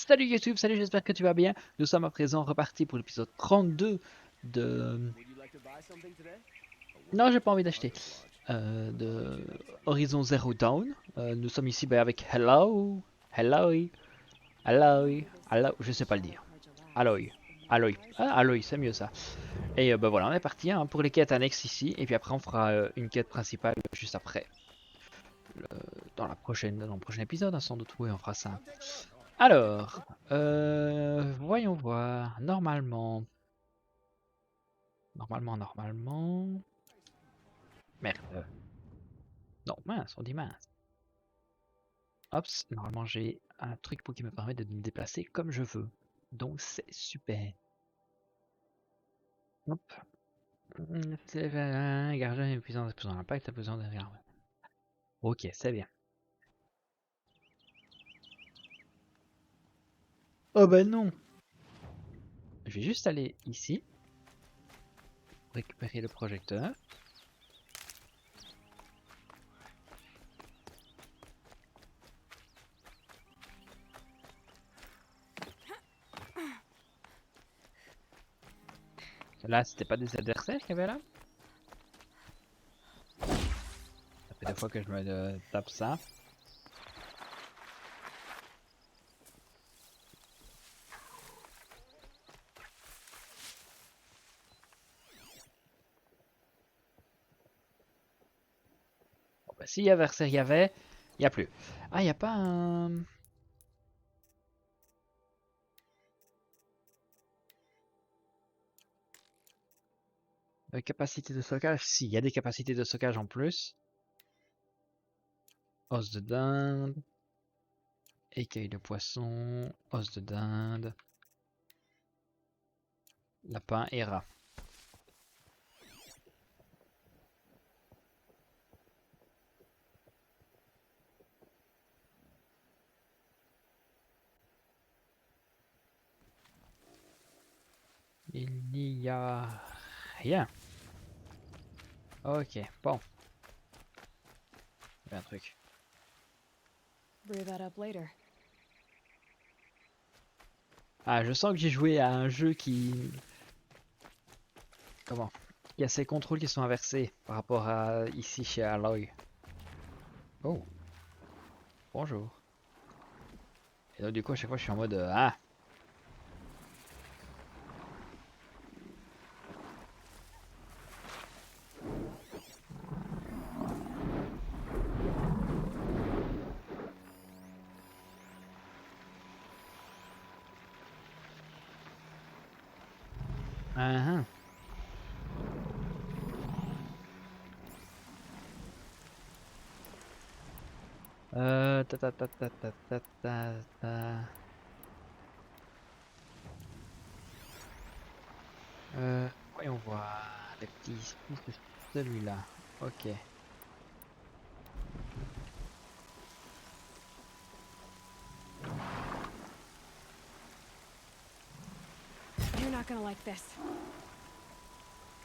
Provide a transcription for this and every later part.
Salut YouTube, salut, j'espère que tu vas bien. Nous sommes à présent repartis pour l'épisode 32 de... Non, j'ai pas envie d'acheter. De Horizon Zéro Dawn. Nous sommes ici avec Hello, Hello, Hello, Hello, je sais pas le dire. Aloy, Aloy, ah, Aloy, c'est mieux ça. Et ben voilà, on est parti hein, pour les quêtes annexes ici. Et puis après, on fera une quête principale juste après. Dans le prochain épisode, hein, sans doute. Oui, on fera ça. Alors, voyons voir. Normalement. Merde. Non, mince, on dit mince. Hop, normalement j'ai un truc pour qui me permet de me déplacer comme je veux. Donc c'est super. Hop. C'est gardien une puissance plus en impact, besoin de rien. Ok, c'est bien. Oh ben non. Je vais juste aller ici. Récupérer le projecteur. Là, c'était pas des adversaires qu'il y avait là? Ça fait 2 fois que je me tape ça. Bon, bah, si adversaire il y avait, il n'y a plus. Ah, il n'y a pas un... capacité de stockage? Si, il y a des capacités de stockage en plus. Os de dinde. Écaille de poisson. Os de dinde. Lapin et rat. Il n'y a rien. Ok, bon. Il y a un truc. Ah, je sens que j'ai joué à un jeu qui... Comment? Il y a ces contrôles qui sont inversés par rapport à ici chez Alloy. Oh, bonjour. Et donc du coup à chaque fois je suis en mode ah. Ah, ta ta ta ta ta ta ta ta. Voyons voir les petits pouces de celui-là. Ok.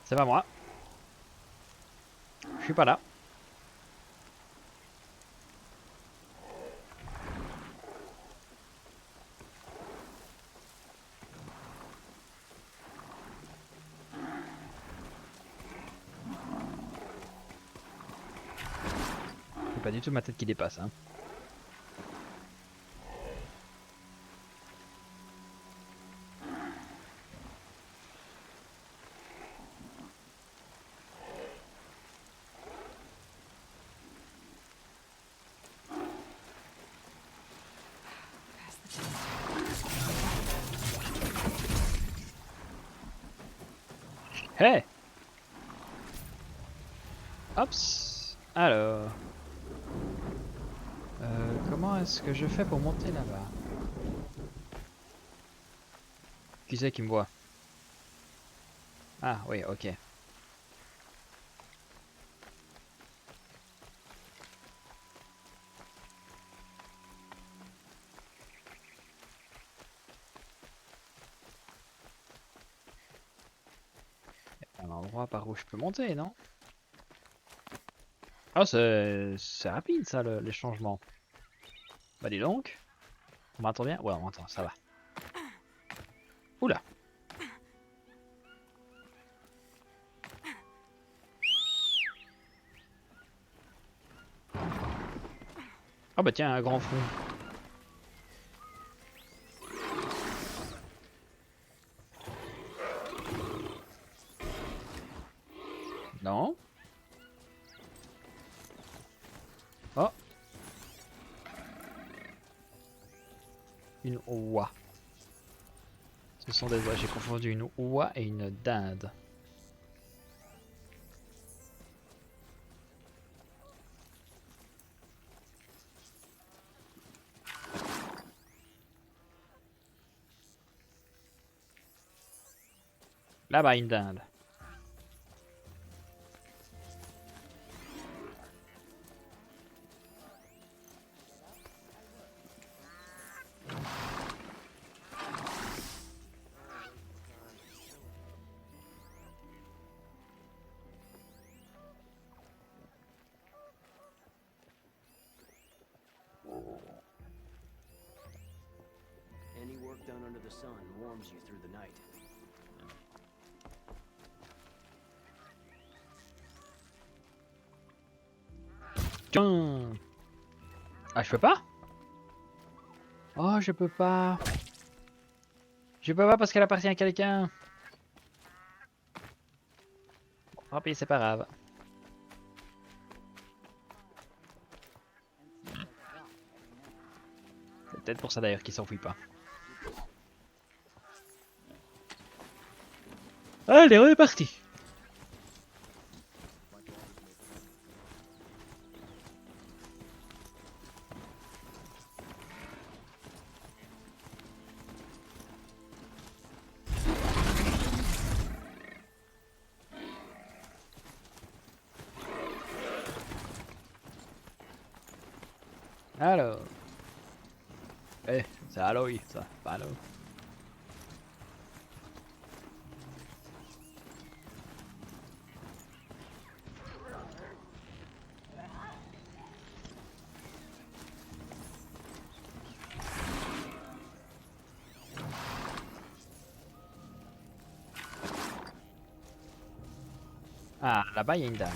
C'est pas moi. Je suis pas là. C'est pas du tout ma tête qui dépasse, hein. Hey! Hops! Alors. Comment est-ce que je fais pour monter là-bas? Qui c'est qui me voit? Ah oui, ok. Un endroit par où je peux monter, non? Ah, c'est rapide ça, les changements. Bah dis donc. On m'entend bien? Ouais, on m'entend, ça va. Oula! Ah bah tiens, un grand fond. Non? Oh! Une oie. Ce sont des oies, j'ai confondu une oie et une dinde. Là-bas, une dinde. Any work done under the sun warms you through the night. Tiens! Ah, je peux pas? Oh, je peux pas. Je peux pas parce qu'elle appartient à quelqu'un. Tant pis, c'est pas grave. C'est peut-être pour ça d'ailleurs qu'il s'enfuit pas. Allez, on est parti. Alors. Eh, c'est Aloy, ça, pas Aloy. Ah, là-bas, il y a une dame.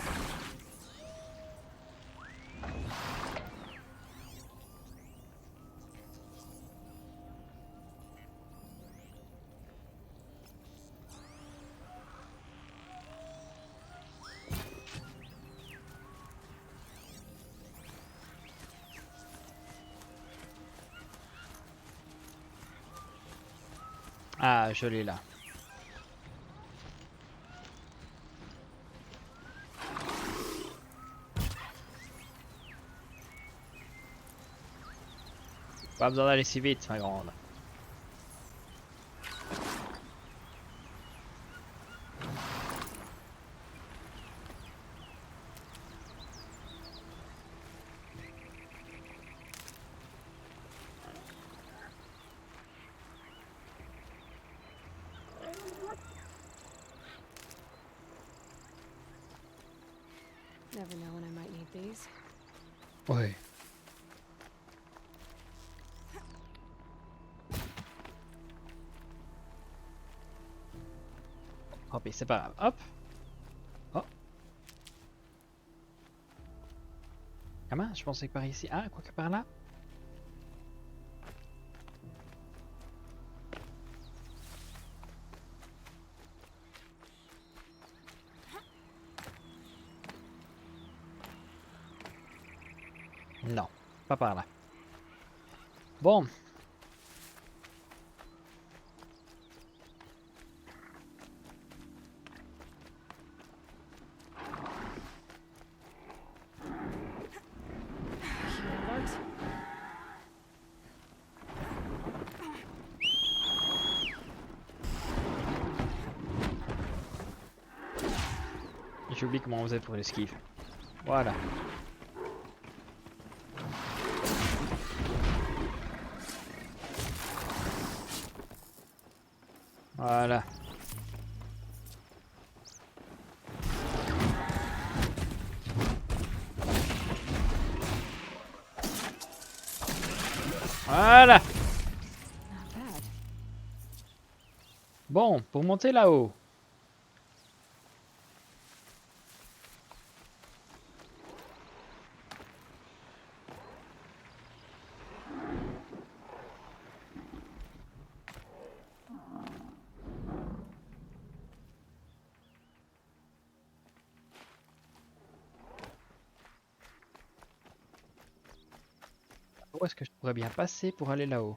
Ah, je l'ai là. Pas besoin d'aller si vite, ma grande. Never know when I might need these. Ouais. Hop, c'est pas grave. Hop. Oh. Ah mince, je pensais que par ici. Ah, quoi que par là. Non, pas par là. Bon. J'oublie comment on faisait pour l'esquive. Voilà. Voilà. Voilà. Bon, pour monter là-haut. Où est-ce que je pourrais bien passer pour aller là-haut?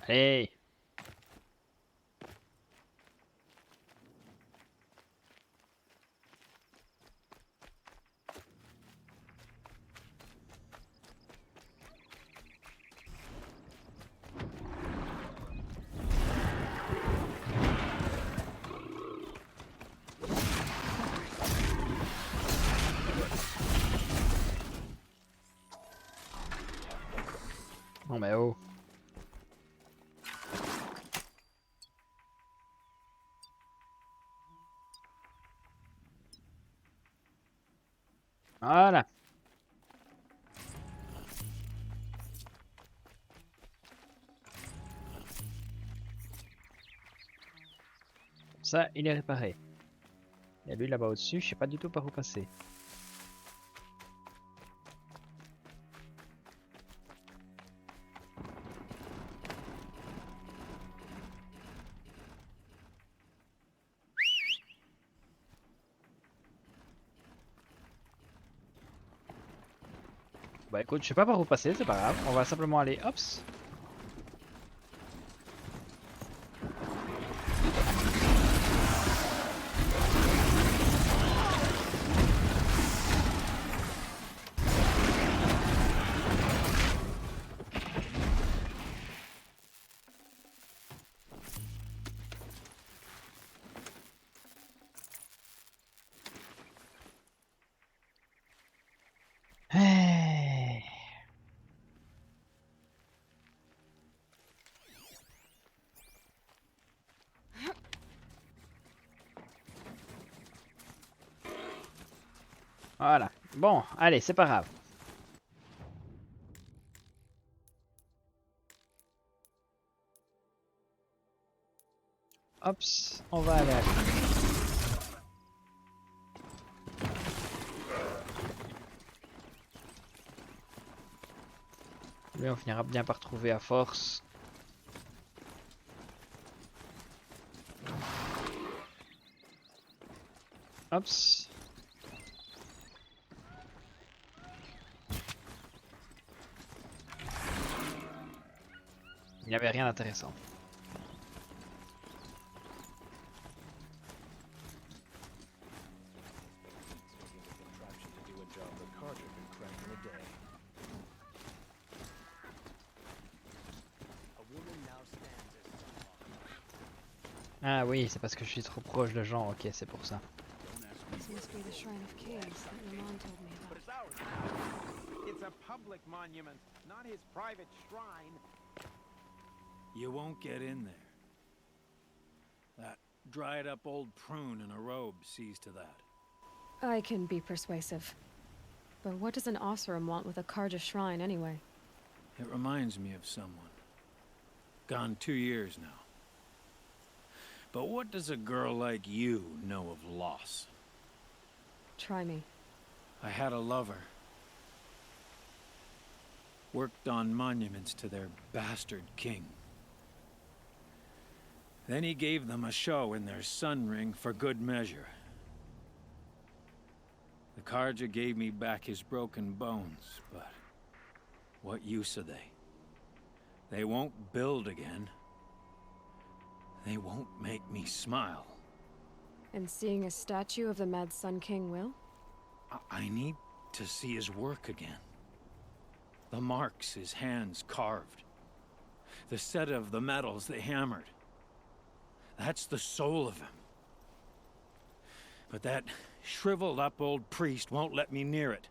Allez! Non mais oh! Voilà! Ça, il est réparé. Et lui là-bas au-dessus, je sais pas du tout par où passer. Bah écoute, je sais pas par où passer, c'est pas grave. On va simplement aller, hops. Hey. Voilà. Bon, allez, c'est pas grave. Hops, on va aller à lui. Lui, on finira bien par trouver à force. Hops. Il n'y avait rien d'intéressant. Ah oui, c'est parce que je suis trop proche de gens, ok, c'est pour ça. This must be the Shrine of Kings that your mom told me But about. it's ours now. It's a public monument, not his private shrine. You won't get in there. That dried up old prune in a robe sees to that. I can be persuasive. But what does an Osram want with a Karja shrine anyway? It reminds me of someone. Gone 2 years now. But what does a girl like you know of loss? Try me. I had a lover. Worked on monuments to their bastard king. Then he gave them a show in their sun ring for good measure. The Karja gave me back his broken bones, but what use are they? They won't build again. They won't make me smile. And seeing a statue of the Mad Sun King will? I need to see his work again. The marks his hands carved. The set of the metals they hammered. That's the soul of him. But that shriveled up old priest won't let me near it.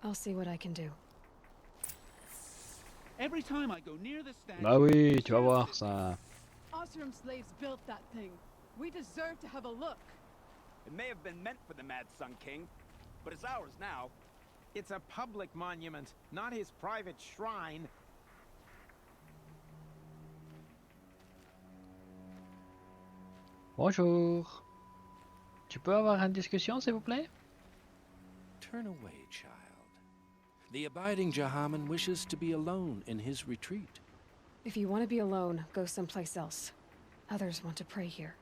I'll see what I can do. Every time I go near the statue, Bah oui, tu vas voir ça. Oseram slaves built that thing. We deserve to have a look. It may have been meant for the Mad Sun King, but it's ours now. It's a public monument, not his private shrine. Bonjour. Tu peux avoir une discussion, s'il vous plaît? Turn away, child. The abiding Jahaman wishes to be alone in his retreat. If you want to be alone, go someplace else. Others want to pray here.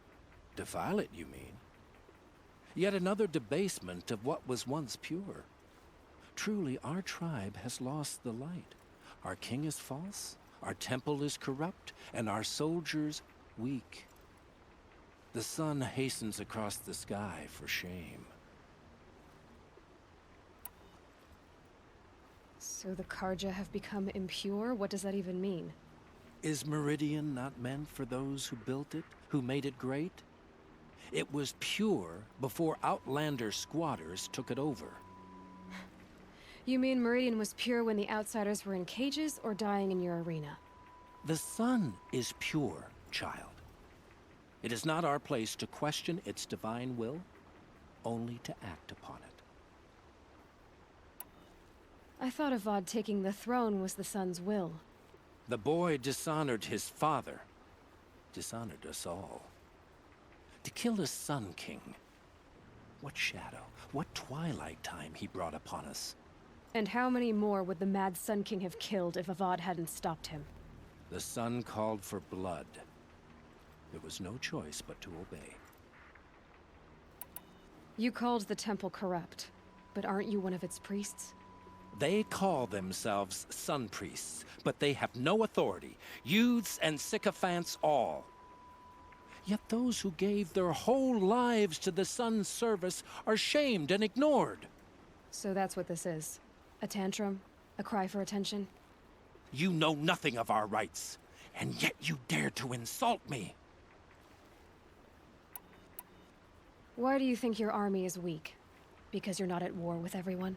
Defile it, you mean? Yet another debasement of what was once pure. Truly, our tribe has lost the light. Our king is false, our temple is corrupt, and our soldiers weak. The sun hastens across the sky for shame. So the Karja have become impure? What does that even mean? Is Meridian not meant for those who built it, who made it great? It was pure before outlander squatters took it over. You mean Meridian was pure when the outsiders were in cages or dying in your arena? The sun is pure, child. It is not our place to question its divine will, only to act upon it. I thought Avad taking the throne was the sun's will. The boy dishonored his father, dishonored us all. To kill the Sun King. What shadow, what twilight time he brought upon us. And how many more would the Mad Sun King have killed if Avad hadn't stopped him? The sun called for blood. There was no choice but to obey. You called the temple corrupt, but aren't you one of its priests? They call themselves sun priests, but they have no authority. Youths and sycophants all. Yet those who gave their whole lives to the sun's service are shamed and ignored. So that's what this is. A tantrum? A cry for attention? You know nothing of our rights, and yet you dare to insult me. Why do you think your army is weak? Because you're not at war with everyone?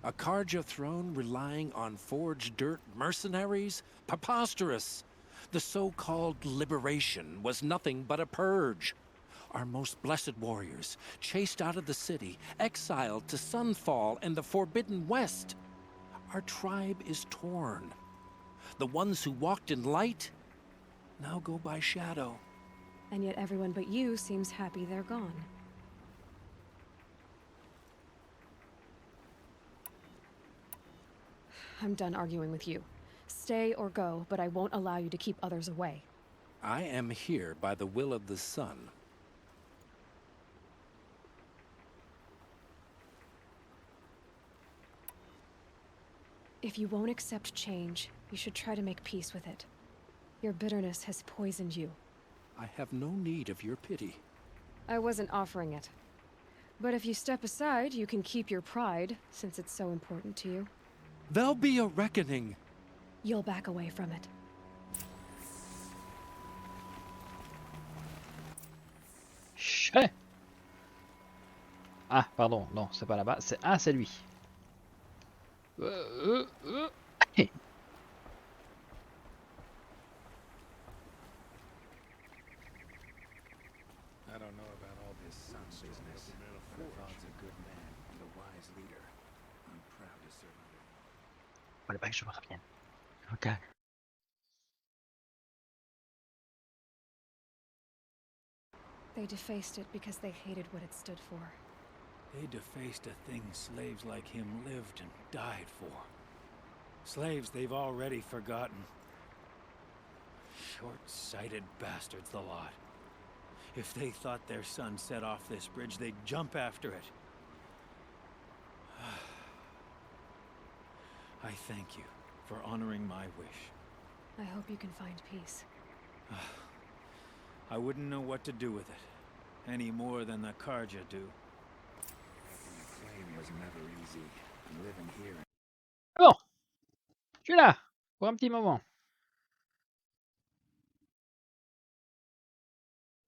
A Karja throne relying on forged dirt mercenaries? Preposterous! The so-called liberation was nothing but a purge. Our most blessed warriors, chased out of the city, exiled to Sunfall and the Forbidden West. Our tribe is torn. The ones who walked in light now go by shadow. And yet everyone but you seems happy they're gone. I'm done arguing with you. Stay or go, but I won't allow you to keep others away. I am here by the will of the sun. If you won't accept change, you should try to make peace with it. Your bitterness has poisoned you. I have no need of your pity. I wasn't offering it. But if you step aside, you can keep your pride, since it's so important to you. There'll be a reckoning. You'll back away from it. Chais. Ah, pardon, non, c'est pas là-bas. C'est... Ah, c'est lui. Hey. I don't know about all this sun business, but Avad's a good man and a wise leader. I'm proud to serve under him. Fallait pas que je me revienne. Ok. They defaced it because they hated what it stood for. They defaced a thing slaves like him lived and died for. Slaves they've already forgotten. Short-sighted bastards, the lot. If they thought their son set off this bridge, they'd jump after it. I thank you for honoring my wish. I hope you can find peace. I wouldn't know what to do with it, any more than the Karja do. The flame was never easy, and living here. Bon, je suis là pour un petit moment.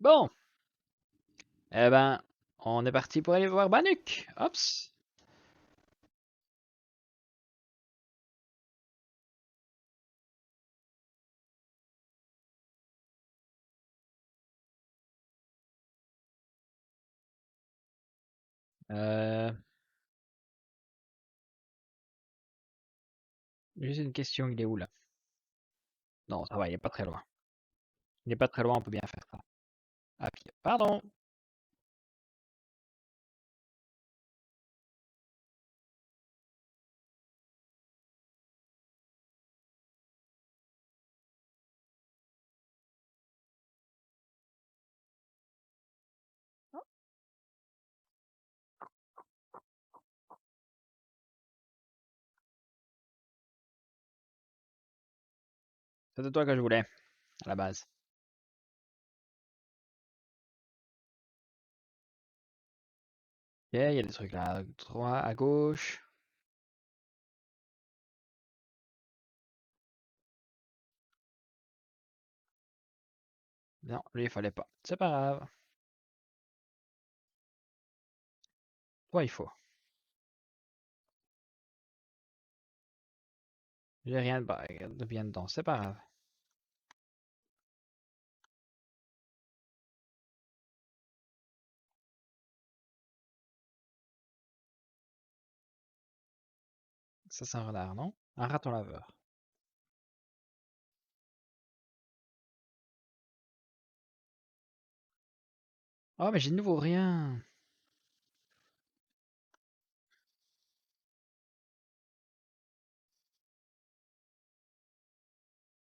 Bon, eh ben, on est parti pour aller voir Banuk. Hops. Juste une question, il est où là? Non, ça va, il est pas très loin. Il est pas très loin, on peut bien faire ça. À pied. Pardon! C'est de toi que je voulais, à la base. Ok, il y a des trucs là, à droite, à gauche. Non, lui, il fallait pas. C'est pas grave. Toi, il faut. J'ai rien de bien dedans, c'est pas grave. Ça, c'est un renard, non? Un raton laveur. Oh, mais j'ai de nouveau rien.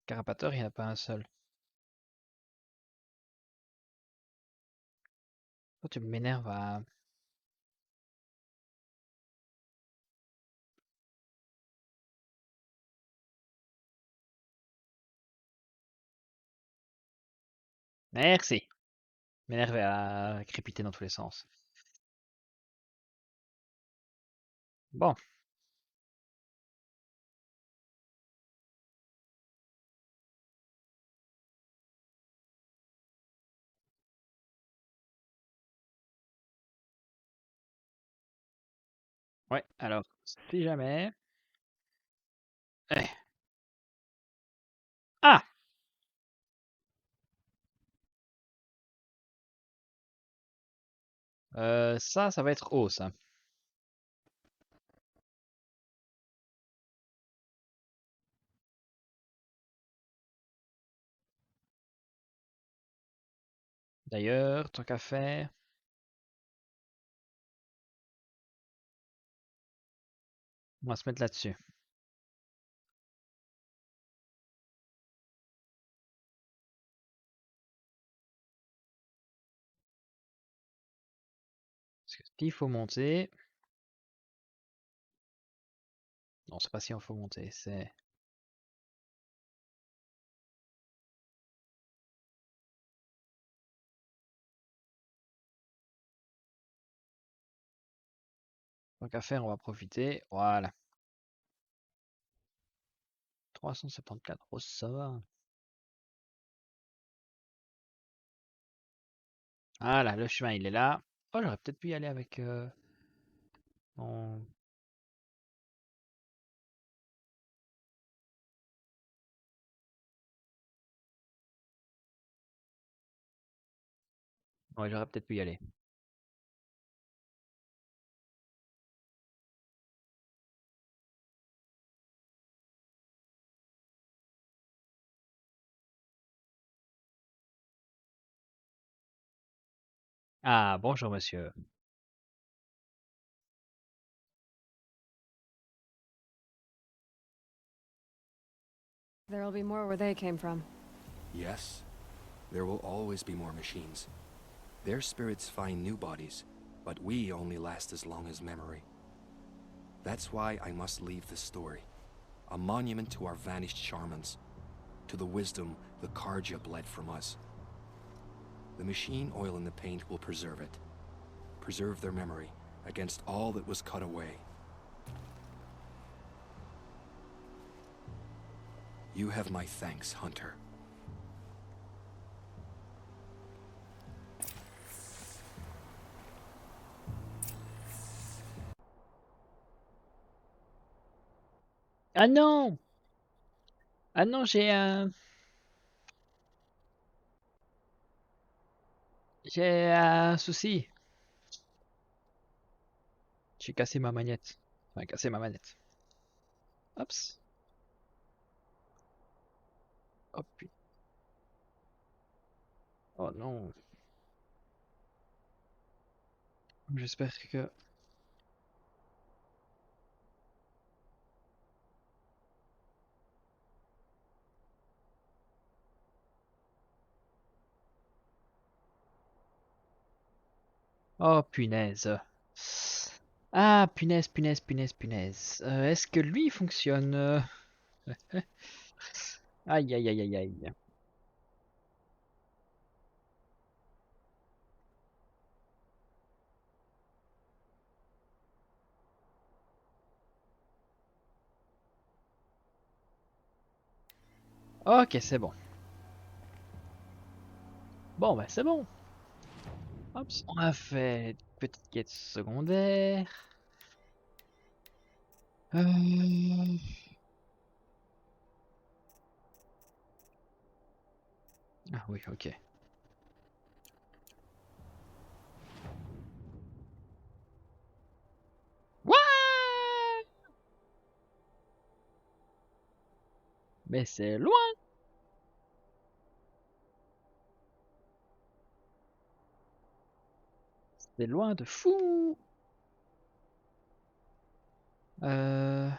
Carapateur, il n'y en a pas un seul. Toi, tu m'énerves à... Merci. M'énerve à crépiter dans tous les sens. Bon, ouais, alors, si jamais... Eh. Ah! Ça va être haut, ça. D'ailleurs, tant qu'à faire, on va se mettre là-dessus. Parce que s'il faut monter... Non, c'est pas si on faut monter, c'est... Tant qu'à faire, on va profiter. Voilà. 374, oh, ça va. Voilà, le chemin, il est là. Oh, j'aurais peut-être pu y aller avec mon... Ouais, j'aurais peut-être pu y aller. Ah, bonjour, monsieur. There'll be more where they came from. Yes, there will always be more machines. Their spirits find new bodies, but we only last as long as memory. That's why I must leave this story. A monument to our vanished shamans, to the wisdom the Karja bled from us. The machine oil in the paint will preserve it. Preserve their memory against all that was cut away. You have my thanks, Hunter. Ah non! Ah non, j'ai un... J'ai un souci. J'ai cassé ma manette. Enfin, cassé ma manette. Hops. Hop. Oh non. J'espère que... Oh punaise. Ah punaise, punaise, punaise, punaise. Est-ce que lui fonctionne? Aïe aïe aïe aïe aïe. Ok, c'est bon. Bon, bah c'est bon. Hop, on a fait une petite quête secondaire. Euh, Ah oui, ok. What? Mais c'est loin. C'est loin de fou. Euh...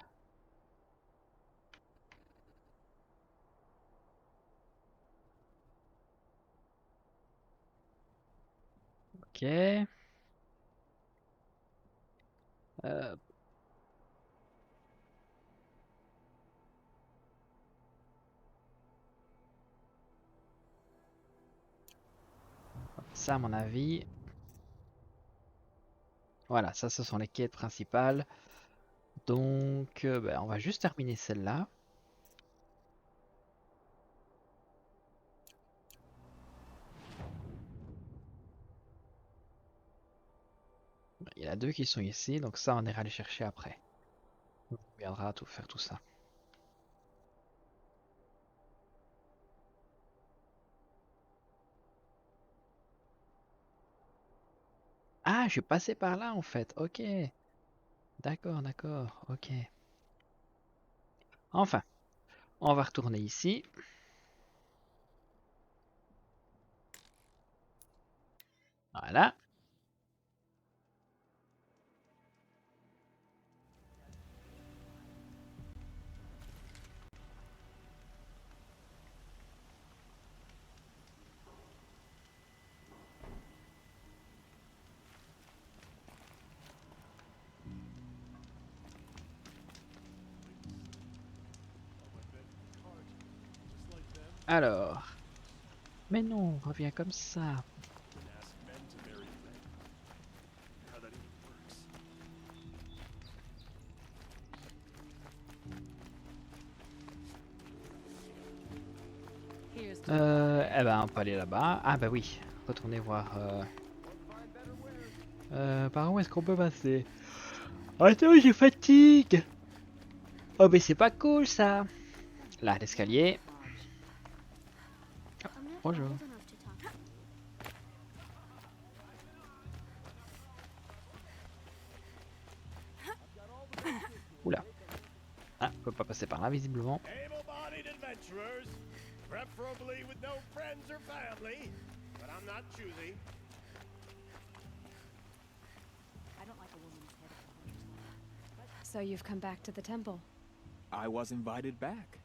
Ok. Euh, Ça, à mon avis. Voilà, ça, ce sont les quêtes principales. Donc, ben, on va juste terminer celle-là. Il y en a deux qui sont ici, donc ça, on ira les chercher après. On viendra tout faire tout ça. Ah, je suis passé par là en fait. Ok. D'accord, d'accord. Ok. Enfin, on va retourner ici. Voilà. Alors. Mais non, reviens comme ça. Eh ben, on peut aller là-bas. Ah bah oui. Retourner voir. Par où est-ce qu'on peut passer? Attends, j'ai fatigue. Oh mais c'est pas cool ça. Là, l'escalier. Oh, bonjour. Oula. Ah, on peut pas passer par là visiblement. Able-bodied adventurers, preferably with no friends or family, but I'm not choosy. So you've come back to the temple. I was invited back.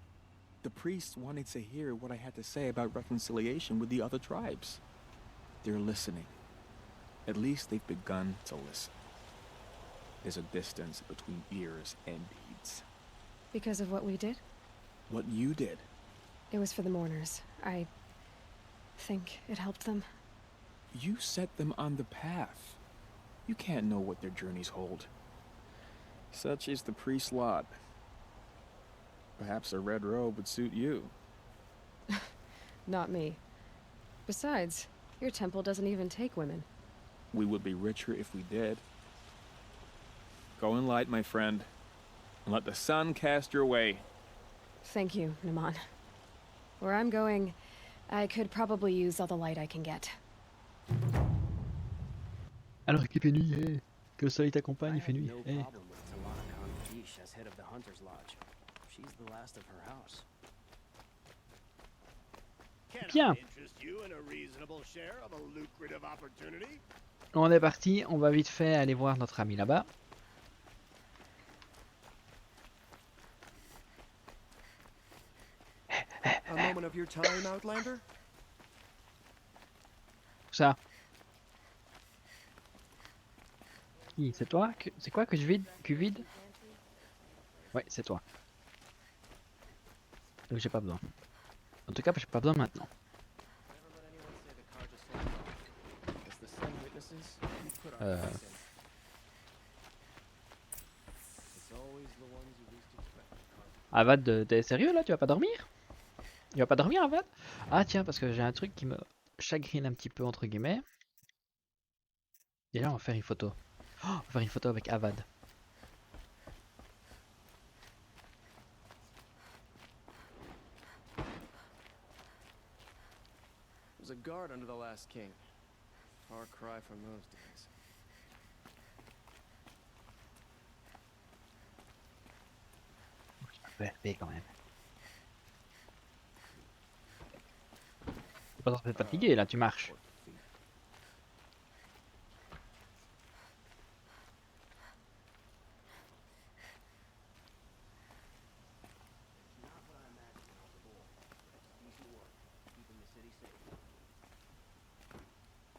The priests wanted to hear what I had to say about reconciliation with the other tribes. They're listening. At least they've begun to listen. There's a distance between ears and deeds. Because of what we did? What you did. It was for the mourners. I think it helped them. You set them on the path. You can't know what their journeys hold. Such is the priest's lot. Perhaps a red robe would suit you. Not me. Besides, your temple doesn't even take women. We would be richer if we did. Go in light, my friend, and let the sun cast your way. Thank you, Naman. Where I'm going, I could probably use all the light I can get. Alors, équipe nuit. Que le soleil I t'accompagne, il fait have nuit. no Eh. problem with Talana Khan as head of the Hunter's Lodge. She's the last of her house. Can Bien. I interest you in a reasonable share of a lucrative opportunity? On est parti, on va vite fait aller voir notre ami là-bas. A moment of your time, Outlander? Ça. Qui, c'est toi? C'est quoi que je vide? Que vide? Ouais, c'est toi. Donc j'ai pas besoin. En tout cas, j'ai pas besoin maintenant. Euh... Avad, t'es sérieux là? Tu vas pas dormir? Il va pas dormir, Avad? Ah tiens, parce que j'ai un truc qui me chagrine un petit peu entre guillemets. Déjà, on va faire une photo. Oh, on va faire une photo avec Avad. There's a guard under the last king. Far cry from those days. PvP quand même. T'es pas censé être fatigué là, tu marches.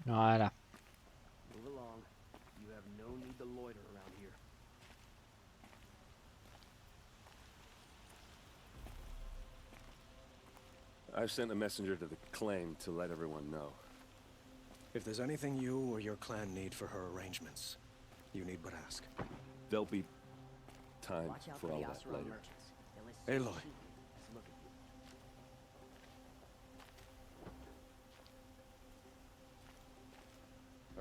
Voilà. Move along. You have no need to loiter around here. I've sent a messenger to the claim to let everyone know. If there's anything you or your clan need for her arrangements, you need but ask. There'll be time Watch out for for all the that Osro later. merchants. They'll Aloy. Let's look at you.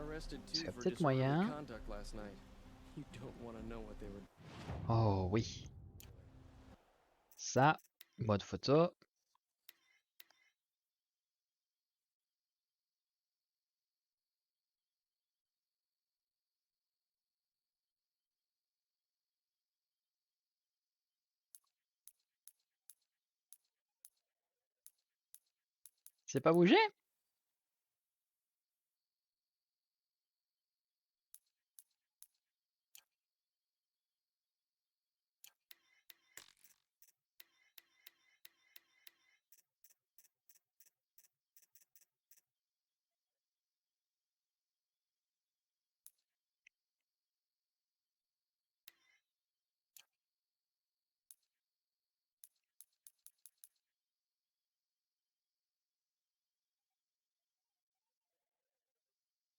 Arrested Ce too serait for peut-être disorderly moyen. conduct last night. You don't want to know what they were. Oh oui. Ça, mode photo. C'est pas bougé?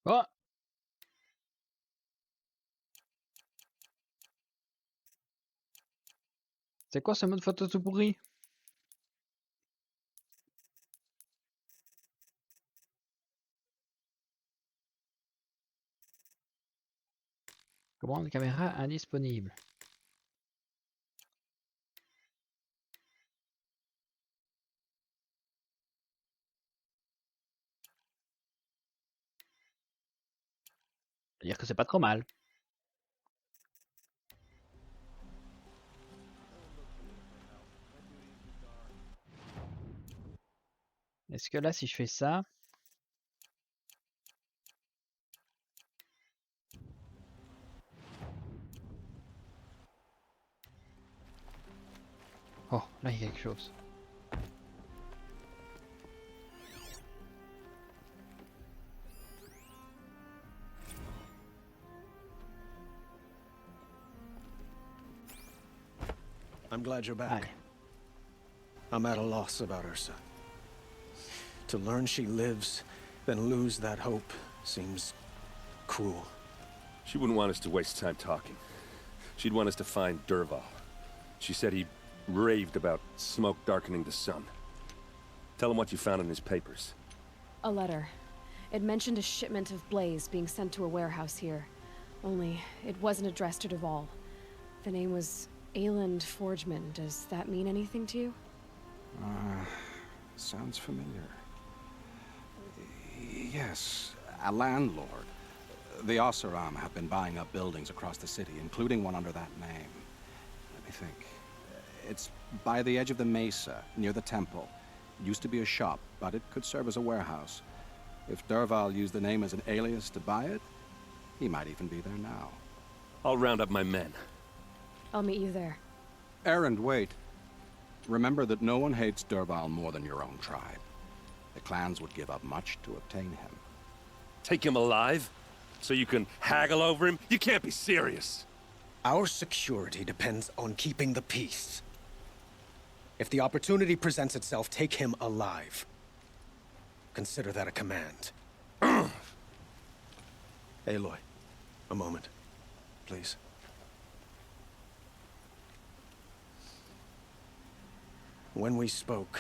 Oh! C'est quoi ce mode photo tout pourri? Commande caméra indisponible. C'est-à-dire que c'est pas trop mal. Est-ce que là, si je fais ça... Oh, là, il y a quelque chose. I'm glad you're back. Allez. I'm at a loss about her son. To learn she lives, then lose that hope, seems cruel. She wouldn't want us to waste time talking. She'd want us to find Derval. She said he raved about smoke darkening the sun. Tell him what you found in his papers. A letter. It mentioned a shipment of blaze being sent to a warehouse here. Only, it wasn't addressed to Derval. The name was Ayland Forgeman. Does that mean anything to you? Sounds familiar. Yes, a landlord. The Oseram have been buying up buildings across the city, including one under that name. Let me think. It's by the edge of the mesa, near the temple. It used to be a shop, but it could serve as a warehouse. If Derval used the name as an alias to buy it, he might even be there now. I'll round up my men. I'll meet you there. Erend, wait. Remember that no one hates Derval more than your own tribe. The clans would give up much to obtain him. Take him alive? So you can haggle over him? You can't be serious. Our security depends on keeping the peace. If the opportunity presents itself, take him alive. Consider that a command. Aloy, a moment, please. When we spoke,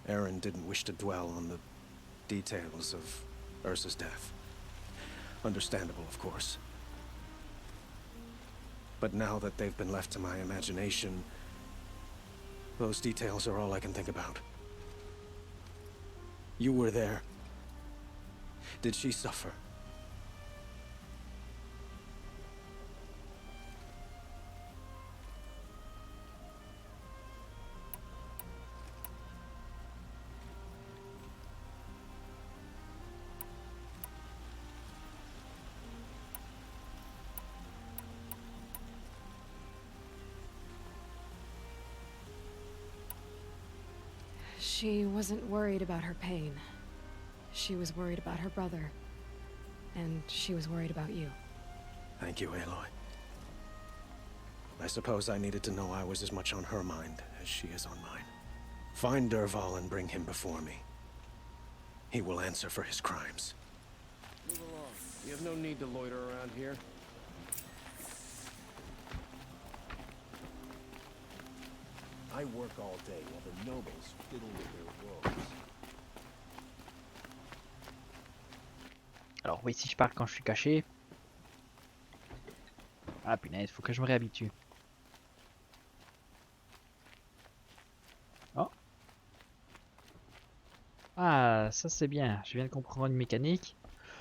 Aaron didn't wish to dwell on the details of Ursa's death. Understandable, of course. But now that they've been left to my imagination, those details are all I can think about. You were there. Did she suffer? She wasn't worried about her pain. She was worried about her brother. And she was worried about you. Thank you, Aloy. I suppose I needed to know I was as much on her mind as she is on mine. Find Derval and bring him before me. He will answer for his crimes. Move along. You have no need to loiter around here. I work all day while the nobles fiddle with their wolves. Alors oui, si je parle quand je suis caché. Ah punaise, faut que je me réhabitue. Oh. Ah, ça c'est bien. Je viens de comprendre une mécanique.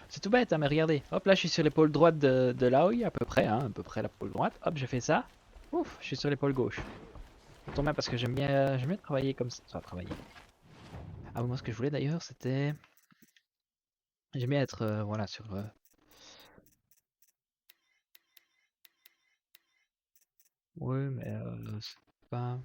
C'est tout bête, hein, mais regardez. Hop, là je suis sur l'épaule droite de Laoi, à peu près, hein, à peu près l'épaule droite. Hop, j'ai fait ça. Ouf, je suis sur l'épaule gauche. Ça tombe bien parce que j'aime bien travailler comme ça. Enfin, travailler. Ah oui, moi ce que je voulais d'ailleurs, c'était... J'aime bien être, voilà, sur... Oui, mais c'est pas...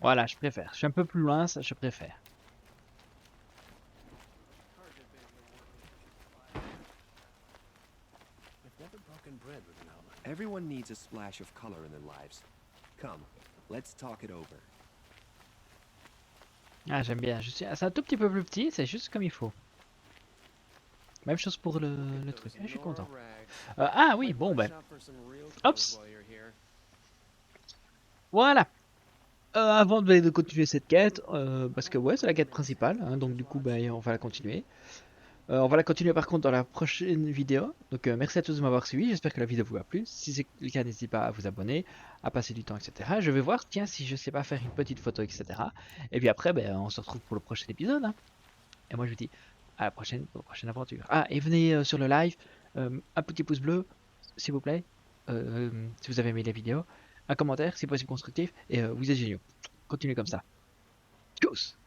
Voilà, je préfère. Je suis un peu plus loin, ça je préfère. Everyone needs a splash of color in their lives. Come, let's talk it over. Ah, j'aime bien. C'est un tout petit peu plus petit, c'est juste comme il faut. Même chose pour le truc. Ah, je suis content. Ah oui, bon ben. Hops. Voilà. Avant de continuer cette quête, parce que ouais, c'est la quête principale, hein, donc du coup, ben, on va la continuer. On va la continuer par contre dans la prochaine vidéo. Donc merci à tous de m'avoir suivi, j'espère que la vidéo vous a plu. Si c'est le cas, n'hésitez pas à vous abonner, à passer du temps, etc. Je vais voir, tiens, si je sais pas faire une petite photo, etc. Et puis après, ben, on se retrouve pour le prochain épisode. Hein. Et moi je vous dis à la prochaine, pour la prochaine aventure. Ah, et venez sur le live, un petit pouce bleu, s'il vous plaît, si vous avez aimé la vidéo. Un commentaire, si possible constructif, et vous êtes géniaux. Continuez comme ça. Tchuss!